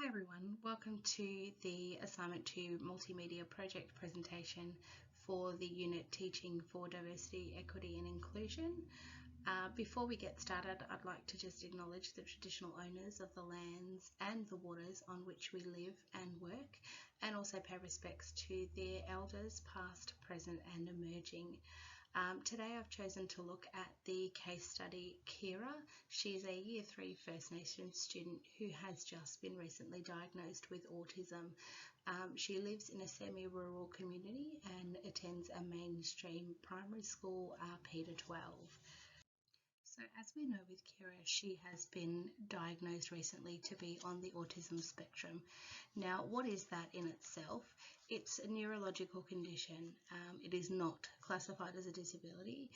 Hi everyone, welcome to the Assignment 2 Multimedia Project presentation for the unit Teaching for Diversity, Equity and Inclusion. Before we get started, I'd like to just acknowledge the traditional owners of the lands and the waters on which we live and work, and also pay respects to their elders past, present and emerging. Today I've chosen to look at the case study Kirra. She's a Year 3 First Nations student who has just been recently diagnosed with autism. She lives in a semi-rural community and attends a mainstream primary school, P to 12. So as we know with Kirra, she has been diagnosed recently to be on the autism spectrum. Now, what is that in itself? It's a neurological condition. It is not classified as a disability.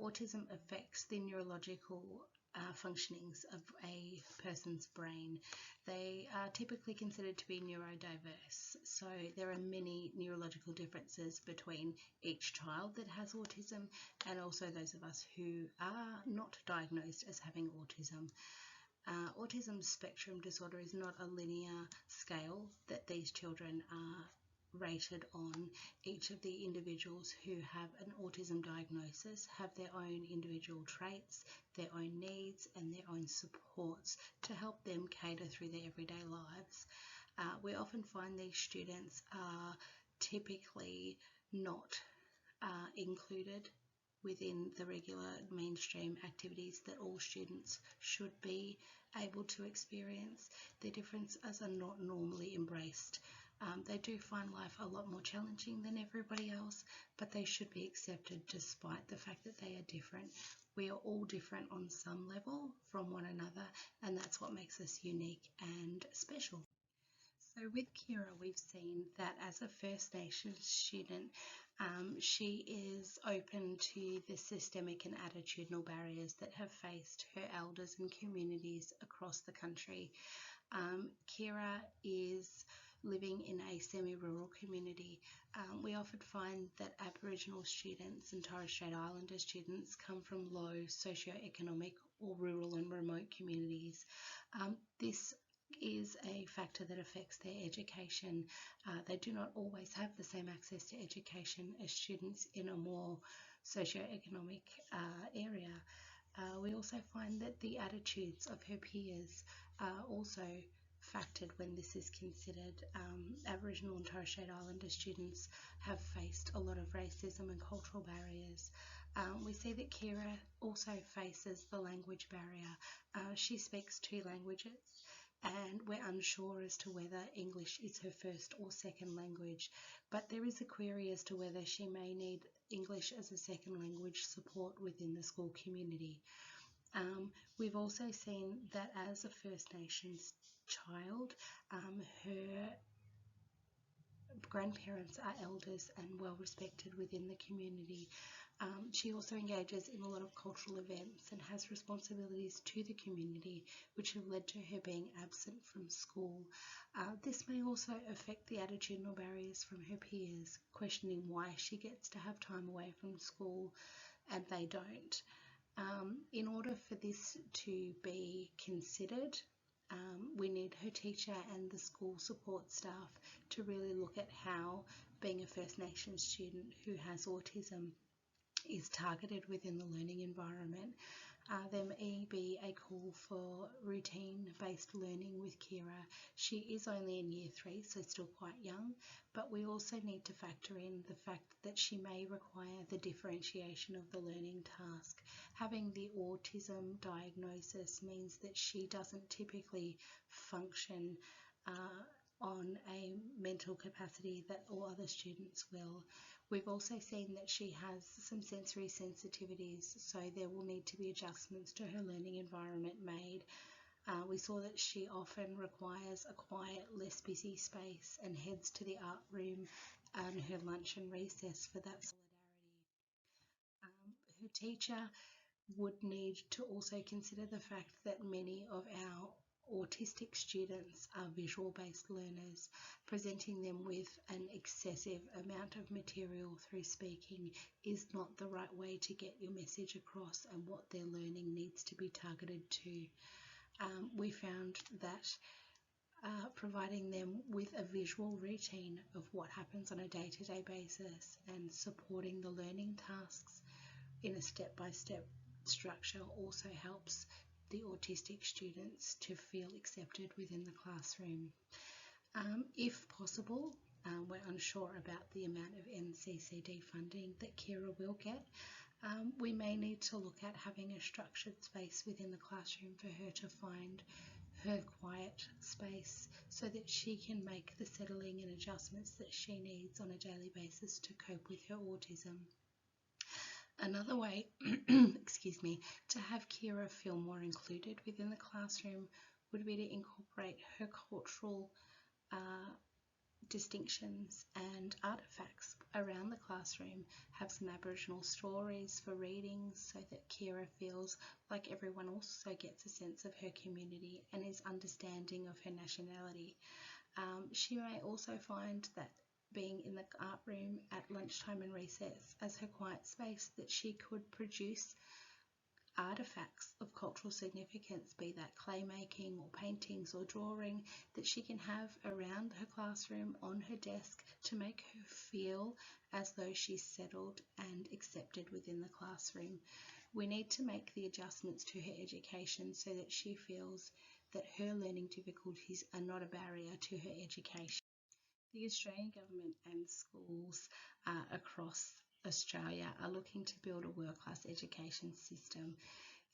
Autism affects the neurological functionings of a person's brain. They are typically considered to be neurodiverse, so there are many neurological differences between each child that has autism and also those of us who are not diagnosed as having autism. Autism spectrum disorder is not a linear scale that these children are rated on. Each of the individuals who have an autism diagnosis have their own individual traits, their own needs and their own supports to help them cater through their everyday lives. We often find these students are typically not included within the regular mainstream activities that all students should be able to experience. Their differences are not normally embraced. They do find life a lot more challenging than everybody else, but they should be accepted despite the fact that they are different. We are all different on some level from one another, and that's what makes us unique and special. So with Kirra, we've seen that as a First Nations student, she is open to the systemic and attitudinal barriers that have faced her elders and communities across the country. Kirra is living in a semi-rural community. We often find that Aboriginal students and Torres Strait Islander students come from low socioeconomic or rural and remote communities. This is a factor that affects their education. They do not always have the same access to education as students in a more socioeconomic area. We also find that the attitudes of her peers are also factored when this is considered. Aboriginal and Torres Strait Islander students have faced a lot of racism and cultural barriers. We see that Kirra also faces the language barrier. She speaks 2 languages, and we're unsure as to whether English is her first or second language, but there is a query as to whether she may need English as a second language support within the school community. We've also seen that as a First Nations child, her grandparents are elders and well respected within the community. She also engages in a lot of cultural events and has responsibilities to the community, which have led to her being absent from school. This may also affect the attitudinal barriers from her peers, questioning why she gets to have time away from school and they don't. In order for this to be considered, we need her teacher and the school support staff to really look at how being a First Nations student who has autism is targeted within the learning environment. There may be a call for routine-based learning with Kirra. She is only in Year 3, so still quite young, but we also need to factor in the fact that she may require the differentiation of the learning task. Having the autism diagnosis means that she doesn't typically function on a mental capacity that all other students will. We've also seen that she has some sensory sensitivities, so there will need to be adjustments to her learning environment made. We saw that she often requires a quiet, less busy space and heads to the art room and her lunch and recess for that solidarity. Her teacher would need to also consider the fact that many of our autistic students are visual-based learners. Presenting them with an excessive amount of material through speaking is not the right way to get your message across and what their learning needs to be targeted to. We found that providing them with a visual routine of what happens on a day-to-day basis and supporting the learning tasks in a step-by-step structure also helps the autistic students to feel accepted within the classroom. If possible, we're unsure about the amount of NCCD funding that Kirra will get. We may need to look at having a structured space within the classroom for her to find her quiet space so that she can make the settling and adjustments that she needs on a daily basis to cope with her autism. Another way, excuse me, to have Kirra feel more included within the classroom would be to incorporate her cultural distinctions and artefacts around the classroom, have some Aboriginal stories for readings so that Kirra feels like everyone also gets a sense of her community and is understanding of her nationality. She may also find that being in the art room at lunchtime and recess as her quiet space, that she could produce artifacts of cultural significance, be that clay making or paintings or drawing, that she can have around her classroom on her desk to make her feel as though she's settled and accepted within the classroom. We need to make the adjustments to her education so that she feels that her learning difficulties are not a barrier to her education. The Australian Government and schools across Australia are looking to build a world-class education system.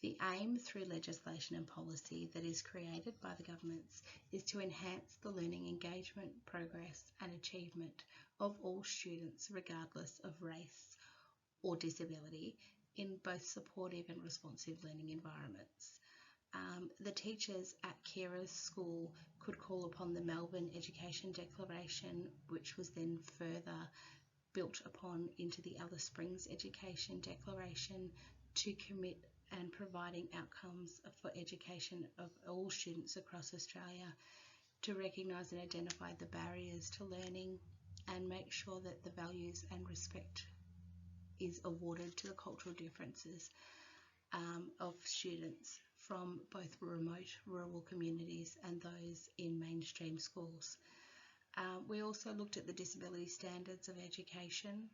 The aim through legislation and policy that is created by the governments is to enhance the learning engagement, progress and achievement of all students regardless of race or disability in both supportive and responsive learning environments. The teachers at Kirra's school could call upon the Melbourne Education Declaration, which was then further built upon into the Alice Springs Education Declaration, to commit and providing outcomes for education of all students across Australia, to recognise and identify the barriers to learning and make sure that the values and respect is awarded to the cultural differences of students from both remote rural communities and those in mainstream schools. We also looked at the disability standards of education.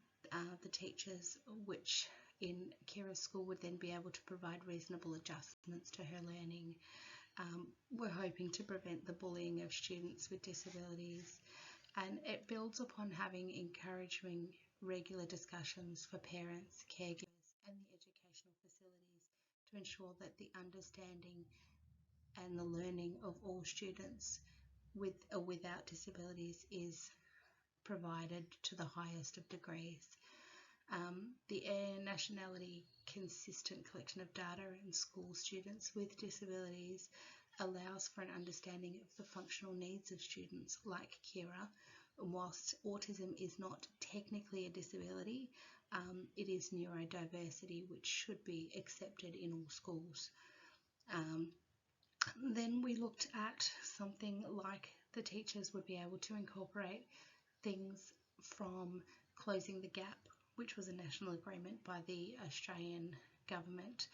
The teachers, which in Kirra's school would then be able to provide reasonable adjustments to her learning. We're hoping to prevent the bullying of students with disabilities, and it builds upon having encouraging regular discussions for parents, caregivers and the educational facilities to ensure that the understanding and the learning of all students with or without disabilities is provided to the highest of degrees. The nationality consistent collection of data in school students with disabilities allows for an understanding of the functional needs of students like Kirra. Whilst autism is not technically a disability, it is neurodiversity, which should be accepted in all schools. Then we looked at something like the teachers would be able to incorporate things from Closing the Gap, which was a national agreement by the Australian government,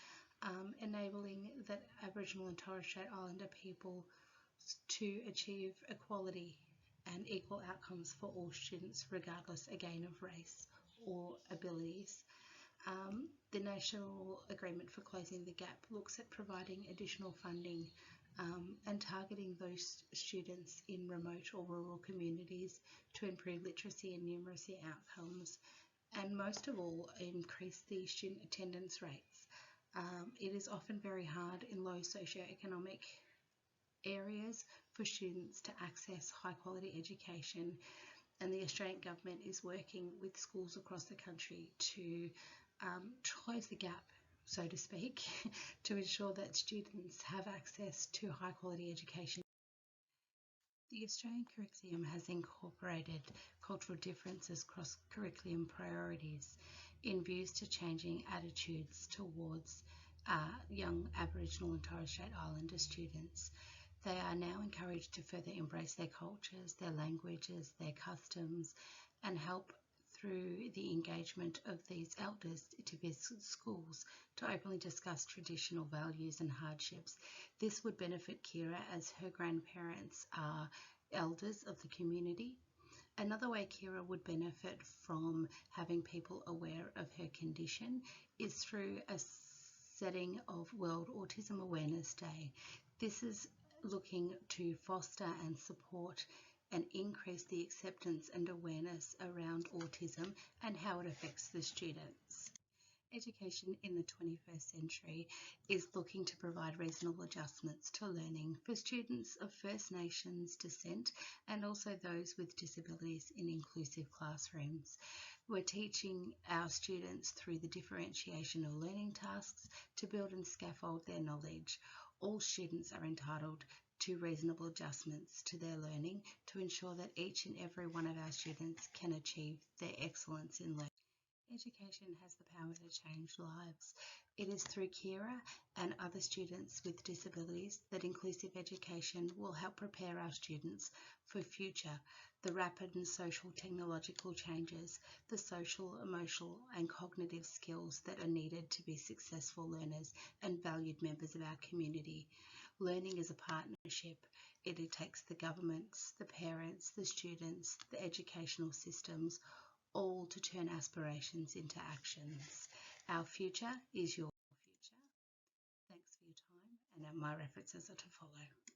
enabling that Aboriginal and Torres Strait Islander people to achieve equality and equal outcomes for all students regardless again of race or abilities. The National Agreement for Closing the Gap looks at providing additional funding and targeting those students in remote or rural communities to improve literacy and numeracy outcomes, and most of all, increase the student attendance rates. It is often very hard in low socioeconomic areas for students to access high quality education, and the Australian government is working with schools across the country to close the gap, so to speak, to ensure that students have access to high quality education. The Australian curriculum has incorporated cultural differences across curriculum priorities in views to changing attitudes towards young Aboriginal and Torres Strait Islander students. They are now encouraged to further embrace their cultures, their languages, their customs, and help through the engagement of these elders to visit schools to openly discuss traditional values and hardships. This would benefit Kirra as her grandparents are elders of the community. Another way Kirra would benefit from having people aware of her condition is through a setting of World Autism Awareness Day. This is looking to foster and support and increase the acceptance and awareness around autism and how it affects the students. Education in the 21st century is looking to provide reasonable adjustments to learning for students of First Nations descent and also those with disabilities in inclusive classrooms. We're teaching our students through the differentiation of learning tasks to build and scaffold their knowledge. All students are entitled to reasonable adjustments to their learning to ensure that each and every one of our students can achieve their excellence in learning. Education has the power to change lives. It is through Kirra and other students with disabilities that inclusive education will help prepare our students for future, the rapid and social technological changes, the social, emotional and cognitive skills that are needed to be successful learners and valued members of our community. Learning is a partnership. It takes the governments, the parents, the students, the educational systems, all to turn aspirations into actions. Our future is your future. Thanks for your time, and my references are to follow.